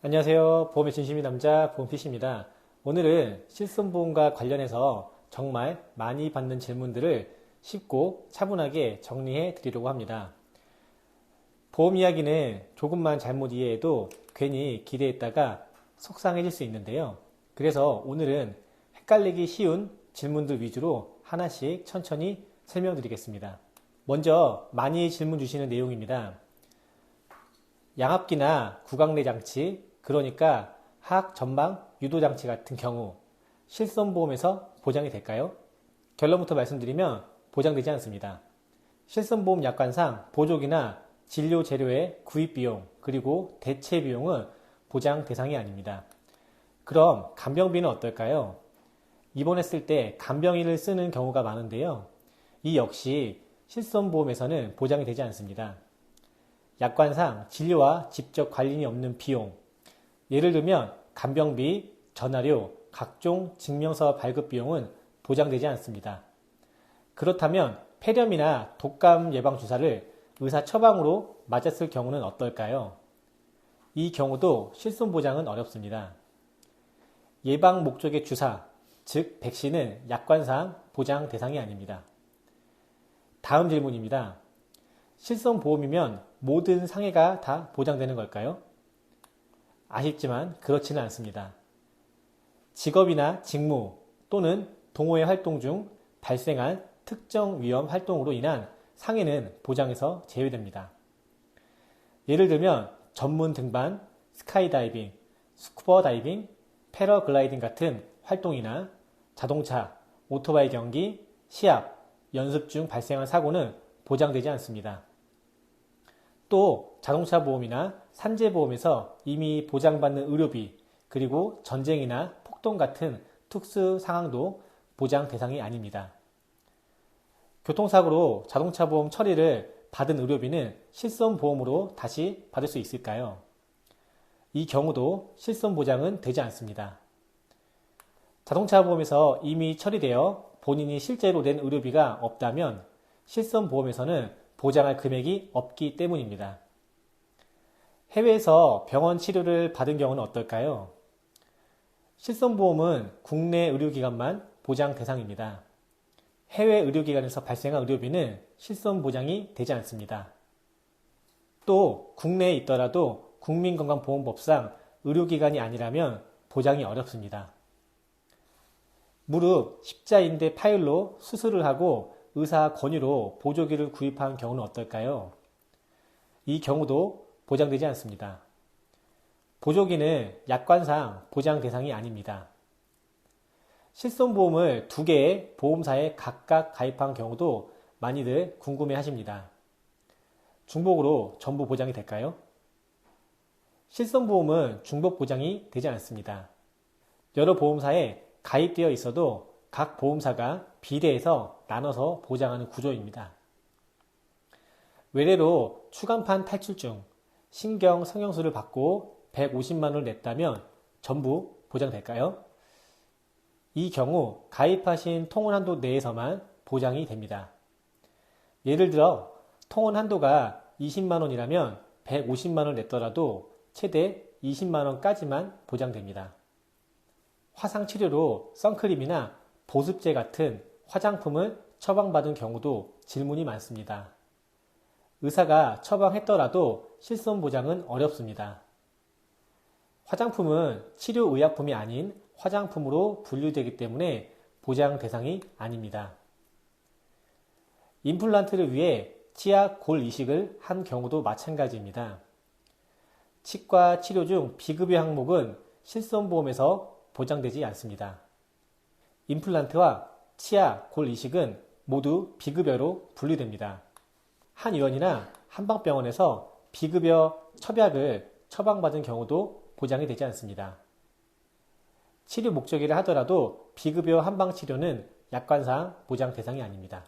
안녕하세요. 보험의 진심인 남자 보험피시입니다. 오늘은 실손보험과 관련해서 정말 많이 받는 질문들을 쉽고 차분하게 정리해 드리려고 합니다. 보험 이야기는 조금만 잘못 이해해도 괜히 기대했다가 속상해질 수 있는데요. 그래서 오늘은 헷갈리기 쉬운 질문들 위주로 하나씩 천천히 설명드리겠습니다. 먼저 많이 질문 주시는 내용입니다. 양압기나 구강내 장치, 그러니까 하악 전방 유도 장치 같은 경우 실손보험에서 보장이 될까요? 결론부터 말씀드리면 보장되지 않습니다. 실손보험 약관상 보조기나 진료 재료의 구입 비용 그리고 대체 비용은 보장 대상이 아닙니다. 그럼 간병비는 어떨까요? 입원했을 때 간병인을 쓰는 경우가 많은데요. 이 역시 실손보험에서는 보장이 되지 않습니다. 약관상 진료와 직접 관련이 없는 비용, 예를 들면 간병비, 전화료, 각종 증명서 발급 비용은 보장되지 않습니다. 그렇다면 폐렴이나 독감 예방 주사를 의사 처방으로 맞았을 경우는 어떨까요? 이 경우도 실손 보장은 어렵습니다. 예방 목적의 주사, 즉 백신은 약관상 보장 대상이 아닙니다. 다음 질문입니다. 실손보험이면 모든 상해가 다 보장되는 걸까요? 아쉽지만 그렇지는 않습니다. 직업이나 직무 또는 동호회 활동 중 발생한 특정 위험 활동으로 인한 상해는 보장에서 제외됩니다. 예를 들면 전문 등반, 스카이다이빙, 스쿠버 다이빙, 패러글라이딩 같은 활동이나 자동차, 오토바이 경기, 시합, 연습 중 발생한 사고는 보장되지 않습니다. 또 자동차 보험이나 산재 보험에서 이미 보장받는 의료비 그리고 전쟁이나 폭동 같은 특수 상황도 보장 대상이 아닙니다. 교통사고로 자동차 보험 처리를 받은 의료비는 실손보험으로 다시 받을 수 있을까요? 이 경우도 실손 보장은 되지 않습니다. 자동차 보험에서 이미 처리되어 본인이 실제로 낸 의료비가 없다면 실손보험에서는 보장할 금액이 없기 때문입니다. 해외에서 병원 치료를 받은 경우는 어떨까요? 실손보험은 국내 의료기관만 보장 대상입니다. 해외 의료기관에서 발생한 의료비는 실손보장이 되지 않습니다. 또 국내에 있더라도 국민건강보험법상 의료기관이 아니라면 보장이 어렵습니다. 무릎 십자인대 파열로 수술을 하고 의사 권유로 보조기를 구입한 경우는 어떨까요? 이 경우도 보장되지 않습니다. 보조기는 약관상 보장 대상이 아닙니다. 실손보험을 두 개의 보험사에 각각 가입한 경우도 많이들 궁금해 하십니다. 중복으로 전부 보장이 될까요? 실손보험은 중복 보장이 되지 않습니다. 여러 보험사에 가입되어 있어도 각 보험사가 비례해서 나눠서 보장하는 구조입니다. 외래로 추간판 탈출증, 신경 성형수를 받고 150만 원을 냈다면 전부 보장될까요? 이 경우 가입하신 통원 한도 내에서만 보장이 됩니다. 예를 들어 통원 한도가 20만 원이라면 150만 원을 냈더라도 최대 20만 원까지만 보장됩니다. 화상치료로 선크림이나 보습제 같은 화장품을 처방받은 경우도 질문이 많습니다. 의사가 처방했더라도 실손보장은 어렵습니다. 화장품은 치료의약품이 아닌 화장품으로 분류되기 때문에 보장 대상이 아닙니다. 임플란트를 위해 치아 골 이식을 한 경우도 마찬가지입니다. 치과 치료 중 비급여 항목은 실손보험에서 보장되지 않습니다. 임플란트와 치아 골 이식은 모두 비급여로 분류됩니다. 한의원이나 한방병원에서 비급여 첩약을 처방받은 경우도 보장이 되지 않습니다. 치료 목적이라 하더라도 비급여 한방치료는 약관상 보장 대상이 아닙니다.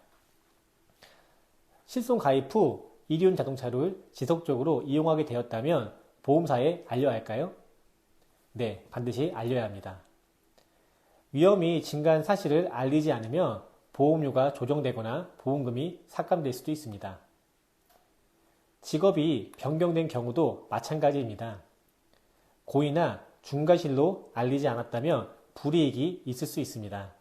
실손 가입 후 이륜 자동차를 지속적으로 이용하게 되었다면 보험사에 알려야 할까요? 네, 반드시 알려야 합니다. 위험이 증가한 사실을 알리지 않으면 보험료가 조정되거나 보험금이 삭감될 수도 있습니다. 직업이 변경된 경우도 마찬가지입니다. 고의나 중과실로 알리지 않았다면 불이익이 있을 수 있습니다.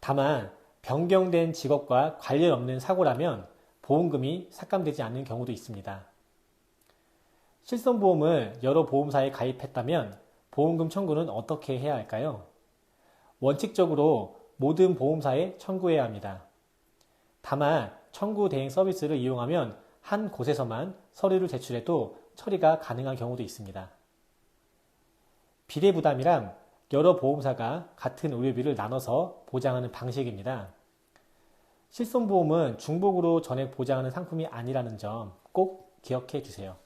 다만 변경된 직업과 관련 없는 사고라면 보험금이 삭감되지 않는 경우도 있습니다. 실손보험을 여러 보험사에 가입했다면 보험금 청구는 어떻게 해야 할까요? 원칙적으로 모든 보험사에 청구해야 합니다. 다만 청구 대행 서비스를 이용하면 한 곳에서만 서류를 제출해도 처리가 가능한 경우도 있습니다. 비례부담이란 여러 보험사가 같은 의료비를 나눠서 보장하는 방식입니다. 실손보험은 중복으로 전액 보장하는 상품이 아니라는 점 꼭 기억해 주세요.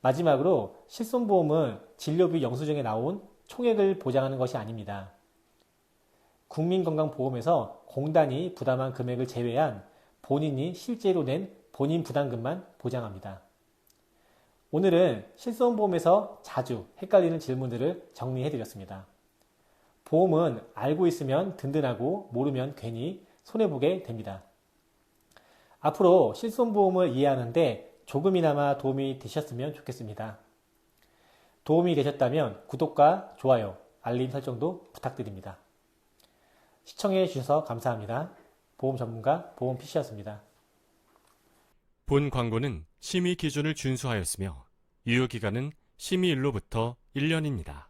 마지막으로 실손보험은 진료비 영수증에 나온 총액을 보장하는 것이 아닙니다. 국민건강보험에서 공단이 부담한 금액을 제외한 본인이 실제로 낸 본인 부담금만 보장합니다. 오늘은 실손보험에서 자주 헷갈리는 질문들을 정리해드렸습니다. 보험은 알고 있으면 든든하고 모르면 괜히 손해보게 됩니다. 앞으로 실손보험을 이해하는데 조금이나마 도움이 되셨으면 좋겠습니다. 도움이 되셨다면 구독과 좋아요, 알림 설정도 부탁드립니다. 시청해 주셔서 감사합니다. 보험 전문가 보험 PC였습니다. 본 광고는 심의 기준을 준수하였으며 유효기간은 심의일로부터 1년입니다.